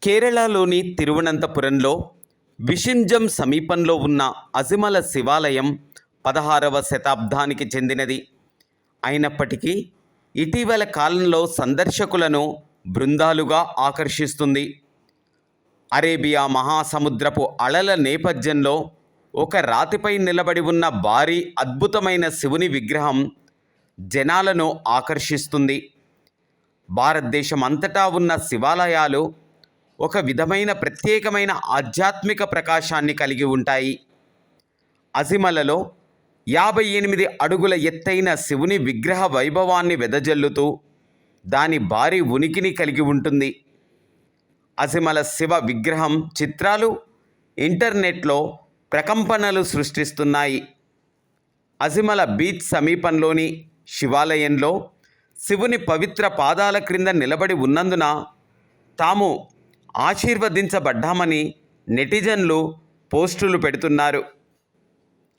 కేరళలోని తిరువనంతపురంలో విషింజం సమీపంలో ఉన్న అజిమల శివాలయం 16వ శతాబ్దానికి చెందినది. అయినప్పటికీ ఇటీవల కాలంలో సందర్శకులను బృందాలుగా ఆకర్షిస్తుంది. అరేబియా మహాసముద్రపు అలల నేపథ్యంలో ఒక రాతిపై నిలబడి ఉన్న భారీ అద్భుతమైన శివుని విగ్రహం జనాలను ఆకర్షిస్తుంది. భారతదేశం అంతటా ఉన్న శివాలయాలు ఒక విధమైన ప్రత్యేకమైన ఆధ్యాత్మిక ప్రకాశాన్ని కలిగి ఉంటాయి. అజిమలలో 58 అడుగుల ఎత్తైన శివుని విగ్రహ వైభవాన్ని వెదజల్లుతూ దాని భారీ ఉనికిని కలిగి ఉంటుంది. అజిమల శివ విగ్రహం చిత్రాలు ఇంటర్నెట్లో ప్రకంపనలు సృష్టిస్తున్నాయి. అజిమల బీచ్ సమీపంలోని శివాలయంలో శివుని పవిత్ర పాదాల క్రింద నిలబడి ఉన్నందున తాము ఆశీర్వదించబడ్డామని నెటిజన్లు పోస్టులు పెడుతున్నారు.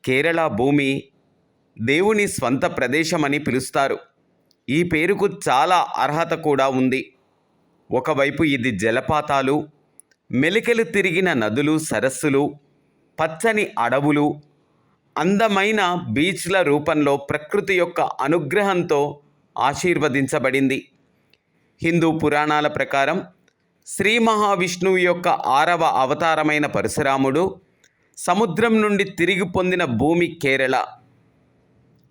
కేరళ భూమి దేవుని స్వంత ప్రదేశమని పిలుస్తారు. ఈ పేరుకు చాలా అర్హత కూడా ఉంది. ఒకవైపు ఇది జలపాతాలు, మెలికలు తిరిగిన నదులు, సరస్సులు, పచ్చని అడవులు, అందమైన బీచ్ల రూపంలో ప్రకృతి యొక్క అనుగ్రహంతో ఆశీర్వదించబడింది. హిందూ పురాణాల ప్రకారం శ్రీ మహావిష్ణువు యొక్క 6వ అవతారమైన పరశురాముడు సముద్రం నుండి తిరిగి పొందిన భూమి కేరళ.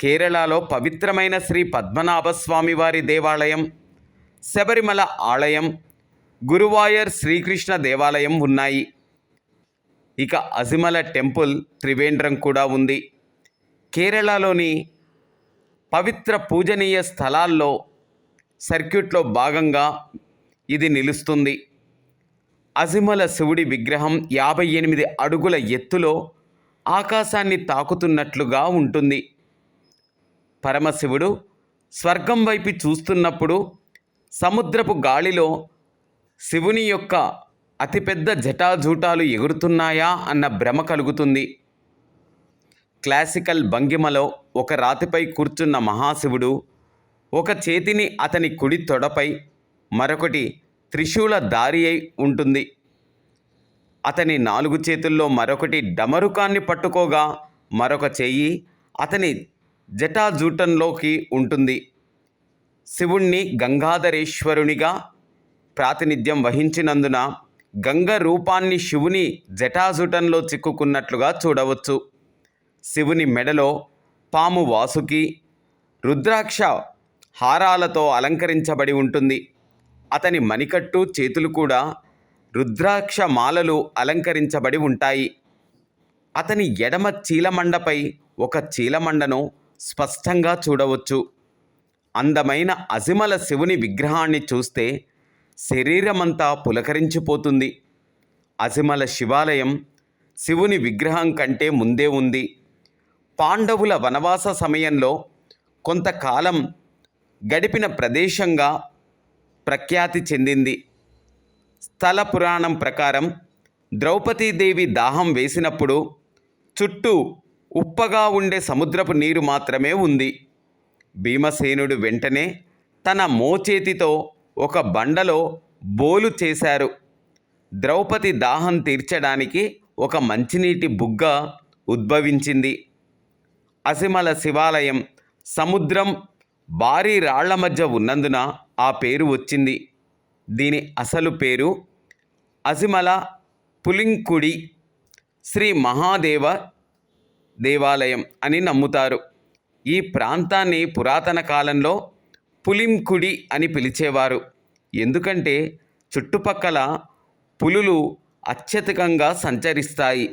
కేరళలో పవిత్రమైన శ్రీ పద్మనాభస్వామి వారి దేవాలయం, శబరిమల ఆలయం, గురువాయూర్ శ్రీకృష్ణ దేవాలయం ఉన్నాయి. ఇక అజిమల టెంపుల్ త్రివేంద్రం కూడా ఉంది. కేరళలోని పవిత్ర పూజనీయ స్థలాల్లో సర్క్యూట్లో భాగంగా ఇది నిలుస్తుంది. అజిమల శివుడి విగ్రహం 58 అడుగుల ఎత్తులో ఆకాశాన్ని తాకుతున్నట్లుగా ఉంటుంది. పరమశివుడు స్వర్గం వైపు చూస్తున్నప్పుడు సముద్రపు గాలిలో శివుని యొక్క అతిపెద్ద జటాజూటాలు ఎగురుతున్నాయా అన్న భ్రమ కలుగుతుంది. క్లాసికల్ భంగిమలో ఒక రాతిపై కూర్చున్న మహాశివుడు ఒక చేతిని అతని కుడి తొడపై, మరొకటి త్రిశూల దారి అయి ఉంటుంది. అతని 4 చేతుల్లో మరొకటి డమరుకాన్ని పట్టుకోగా మరొక చెయ్యి అతని జటాజూటంలోకి ఉంటుంది. శివుణ్ణి గంగాధరేశ్వరునిగా ప్రాతినిధ్యం వహించినందున గంగ రూపాన్ని శివుని జటాజూటంలో చిక్కుకున్నట్లుగా చూడవచ్చు. శివుని మెడలో పాము వాసుకి రుద్రాక్ష హారాలతో అలంకరించబడి ఉంటుంది. అతని మణికట్టు, చేతులు కూడా రుద్రాక్ష మాలలు అలంకరించబడి ఉంటాయి. అతని ఎడమ చీలమండపై ఒక చీలమండను స్పష్టంగా చూడవచ్చు. అందమైన అజిమల శివుని విగ్రహాన్ని చూస్తే శరీరమంతా పులకరించిపోతుంది. అజిమల శివాలయం శివుని విగ్రహం కంటే ముందే ఉంది. పాండవుల వనవాస సమయంలో కొంతకాలం గడిపిన ప్రదేశంగా ప్రఖ్యాతి చెందింది. స్థల పురాణం ప్రకారం ద్రౌపదీదేవి దాహం వేసినప్పుడు చుట్టూ ఉప్పగా ఉండే సముద్రపు నీరు మాత్రమే ఉంది. భీమసేనుడు వెంటనే తన మోచేతితో ఒక బండలో బోలు చేశారు. ద్రౌపది దాహం తీర్చడానికి ఒక మంచినీటి బుగ్గ ఉద్భవించింది. అజిమల శివాలయం సముద్రం, భారీ రాళ్ల మధ్య ఉన్నందున ఆ పేరు వచ్చింది. దీని అసలు పేరు అజిమల పులింకుడి శ్రీ మహాదేవ దేవాలయం అని నమ్ముతారు. ఈ ప్రాంతాన్ని పురాతన కాలంలో పులింకుడి అని పిలిచేవారు. ఎందుకంటే చుట్టుపక్కల పులులు అత్యధికంగా సంచరిస్తాయి.